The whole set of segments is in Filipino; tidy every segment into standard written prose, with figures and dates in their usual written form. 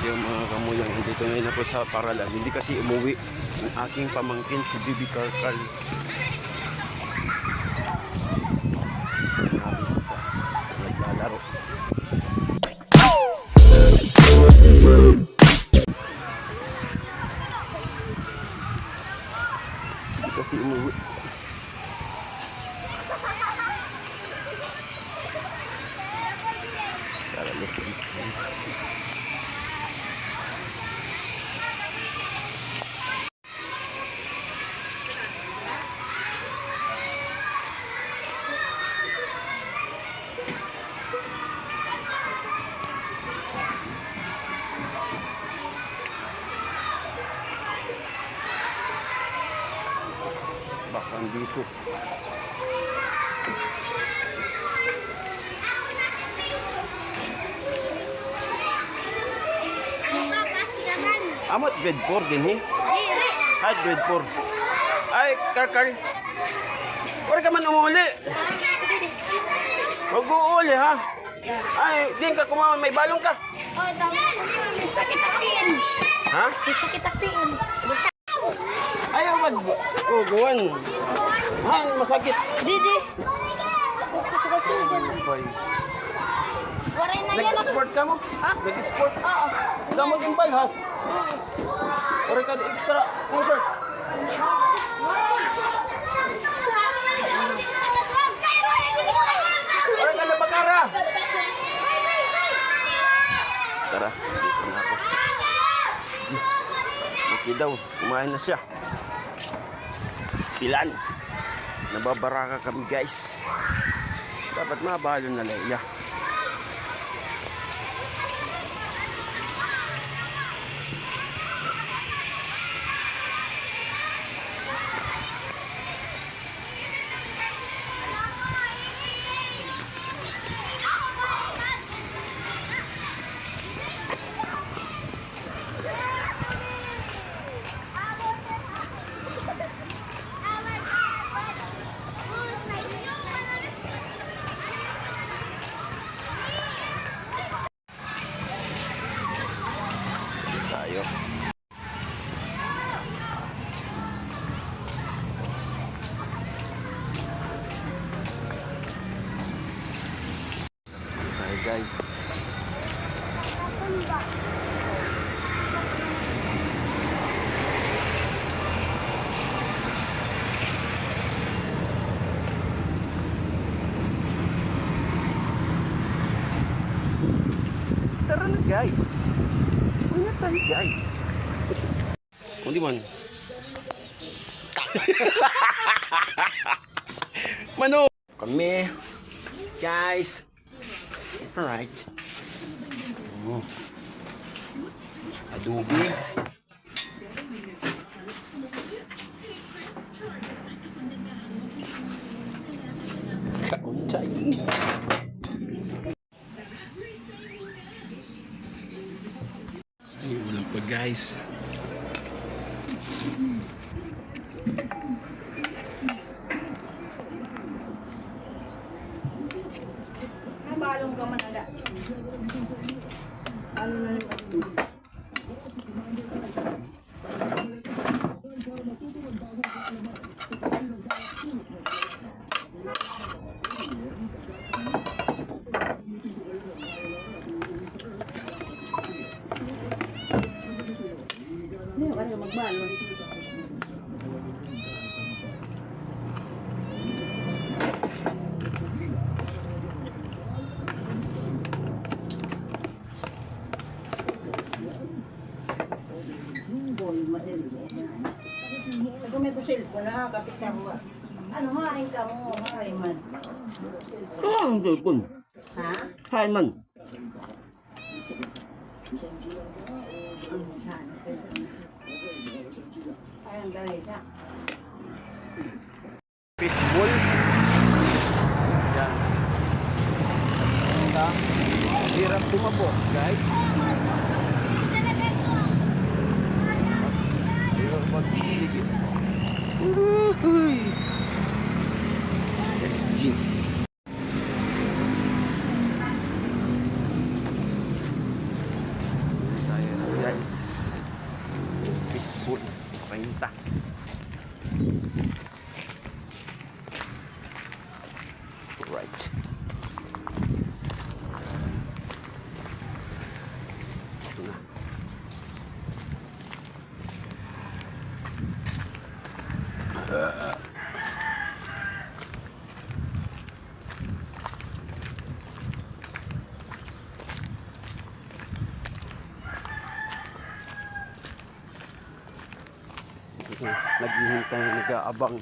Yung mga kamuyang dito ngayon ako sa paralan. Hindi kasi umuwi ang aking pamangkin si Bibi Karkal. Naglalaro. Hindi kasi umuwi. Baka dito. Amot grade 4 din eh. Ay, grade 4. Ay, Karkal. Huwag ka man umuli. Huwag uuli ha. Ay, din ka kumawan. May balong ka. Oh, dami ko niyo. May sakit akin. Ha? May sakit akin. Ayaw mag-uguan. Han, masakit. Didi. Kasugan. Boy. Waray na yan. Nag-sport ka mo? Ha? Nag-sport? Oo. Gamot imbal, has? Or ka extra pusher? Or ka labakara? Tara, dito na ako. Okay daw, kumain na siya. Pilan. Nababaraka kami guys. Dapat mabalo na Leia. Tayo. Tayo guys. Tara na guys. Uy na tayo guys. Hindi man. Mano. Kami. Guys. Alright. Adobe. Kaunchay. Ay, ulam pa guys. Balong ka man ala. Ano na ito? Hindi, wala ka magbalon. Kung may pusil po na, kapit sa mga. Ano, haring ka mo, haring man. Ah, ang telepon. Ha? Hi man. Ayang dali na. Fishbowl. Yan. Hirap tumabo, guys. Hirap magtitigis. Uhuy. That's G. Tayo guys. Fishball. 30. Right. Ito na. Naghihintay, nag-aabang.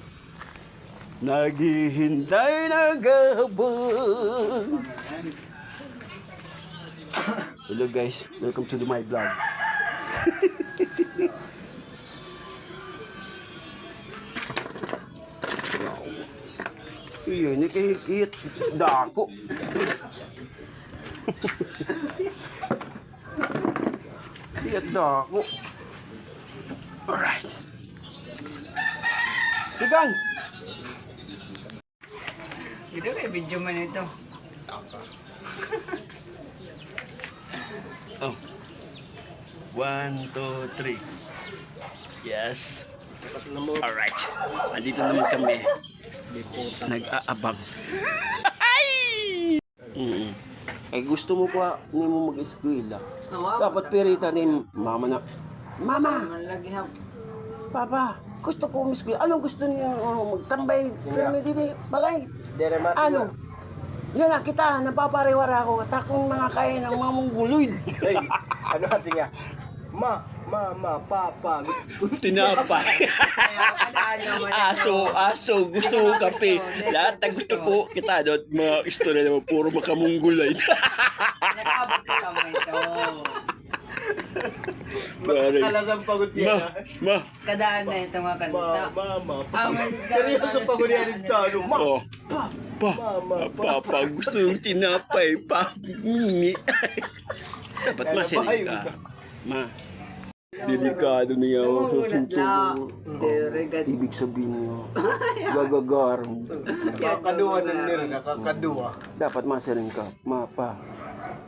Naghihintay, nag-aabang. Hello guys, welcome to my vlog. Iyon, nakikit. Dako. Kikit dako. Alright. Tigang! Ito kay video man ito. Oh. 1, 2, 3. Yes. Alright. Andito naman kami. Nag-aabang. Ay gusto mo pa ni mo mag-eskwela. Dapat perita ni mama na. Mama! Malagi ha. Papa! Gusto ko mag-eskwela. Anong gusto niyo magtambay? Pero may didi balay. Ano? Yan na kita, napapariwara ako. Takong mga kain ng mga mongguloid. Hey, ano kasi nga? Papa. Tinapay. Aso, gusto mo kape. Lahat na gusto po kita doon. Mga istorya naman, puro makamunggulay. Nakabot ka kami ito. Alasang pagod yan. Kadaan na ito mga kanta. Seryoso pagod yan ito. Oh. Papa, gusto yung tinapay. Mimi. Dapat masilip ka. Delikado niya ako sa sunto. Ibig sabihin niyo, gagagarong. Nakakaduwa na nila, nakakaduwa. Dapat masarin ka. Pa,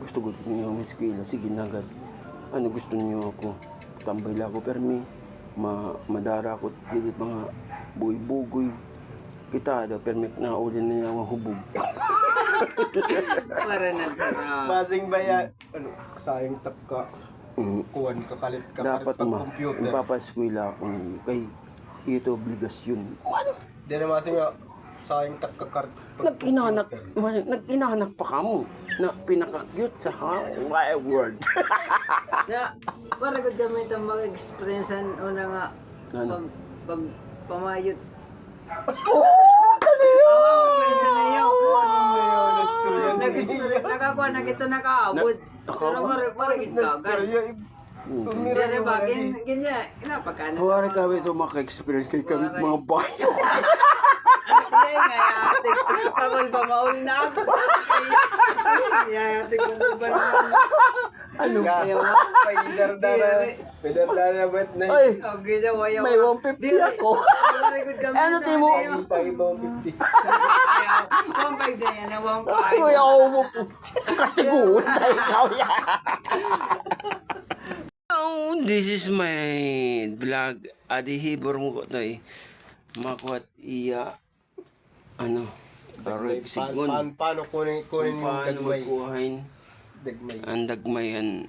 gusto niyo ang eskwela. Sige na agad. Ano gusto niyo ako? Tambay lang ako, pero madara ako. Dito mga bugoy-bugoy. Kita daw, pero may nauli na niya ang hubog. Para na tara. Masing bayan. Ano, sayang tap ka. Kuhan ka kalit ka. Dapat computer. ipapaskwela ako kay ito obligasyon. Di na masing nga, sayang tap ka Nag-inanak pa ka mo na pinaka-cute sa wide world. Na, para gud kami itong mag-experiencean o na nga Ano? pag pamayot. Nakakuha na kita nakaabot. Pero para kita agad. Dere ba, ganyan, inapagkana. Huwari kami ito maka-experience kay kami mga bayo. Ay, ngayatik. Pagol ba mauli na ako? Ngayatik ko ba naman? Ano? Ayaw mo? May dardara ba't na? Ay, Oh, ginawa yung... may 150 ako. Ano, Timo? Pag-iba 50. 1.5 na yan, 1.5. Kuya, ako mo po. Kastiguan na ikaw yan. Oh, this is my vlog. Adi hibor mo ko ito eh. Makuat iya. Ano? Aroy sigon. Paano kunin yung Paano dagmay? magkuhain ang dagmayan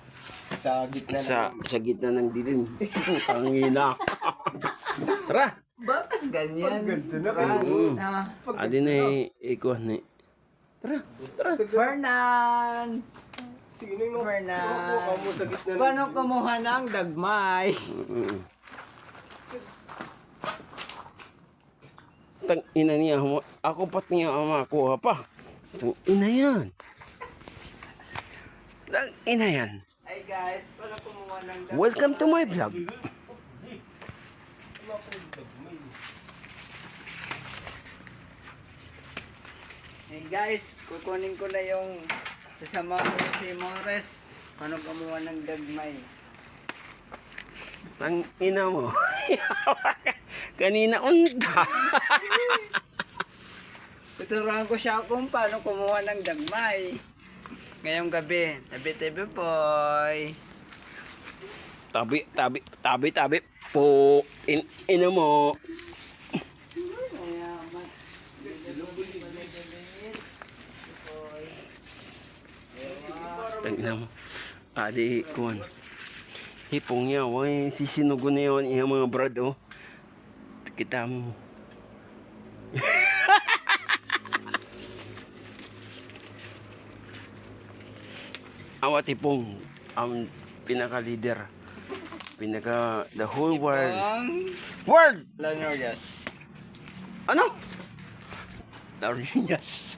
Sa gitna sa gitna ng dilim. Tangina. Tara! Bakit ganyan? Ganto na kayo. Adi na ikuha na. Tara! Fernan! Sige na yung Fernan! mo sa gitna. Paano kumuha ng dagmay? Tang ina niya mo. Ako pat niya makuha pa. Tang ina yan. Tang ina yan. Ay guys, paano kumuha ng dagmay? Welcome to my vlog. Hey guys, kukunin ko na yung kasama ko si Mores. Paano kumuha ng dagmay? Tang ina mo. Kanina unta. Tuturuan ko siya kung paano kumuha ng dagmay. Ngayong gabi, tabi-tabi boy. Tabi. Po, ina mo. Salamat. Tingnan mo. Adi, kuwan. Hipong niya, way, sisinugo na yun, iya mga brad, oh. Kita mo. Awat hipong, ang pinaka-leader. The whole world. World! Lanorias. Ano? Larinias.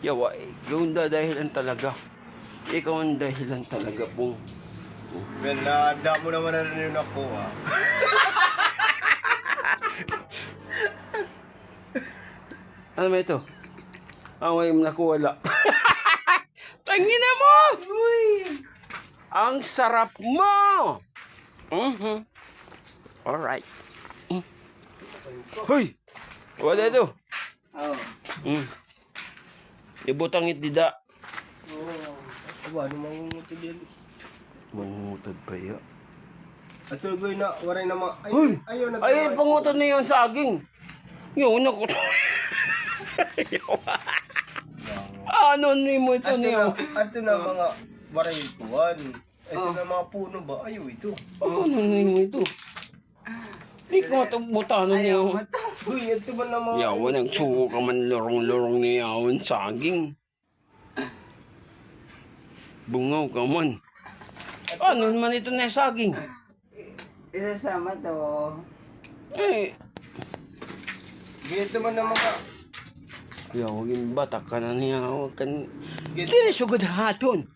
Yawa, ikaw ang dahilan talaga. Ikaw ang dahilan talaga pong. Well, naanda mo naman na rin yun ako, ha? Ano ba ito? Away mo nakuwala. Tangina mo! Ang sarap mo! Alright. Hoy! Wala ito. Oh. Ibutang itida. Aba, ano mangunguti din? Mangutod pa ya. At tulgoy na, waray na mga... Hoy! Ayaw na Ay, pangutod na yung saging. Yun ako. Ano ni mo ito niyo? Ato na mga waray tuwan. Ito na mga puno ba? Ayaw ito. Ano ni mo ito? Di ko matubutano niyo. Uy, ito ba na mga... Yawan ang suko ka man lorong-lorong ni yawan saging. Bungaw ka man. Ano naman ito na saging? Isasama to. Eh, Ito ba na mga... yawagin batak ka na niya. Huwag kan... Git- Dili sugod haton.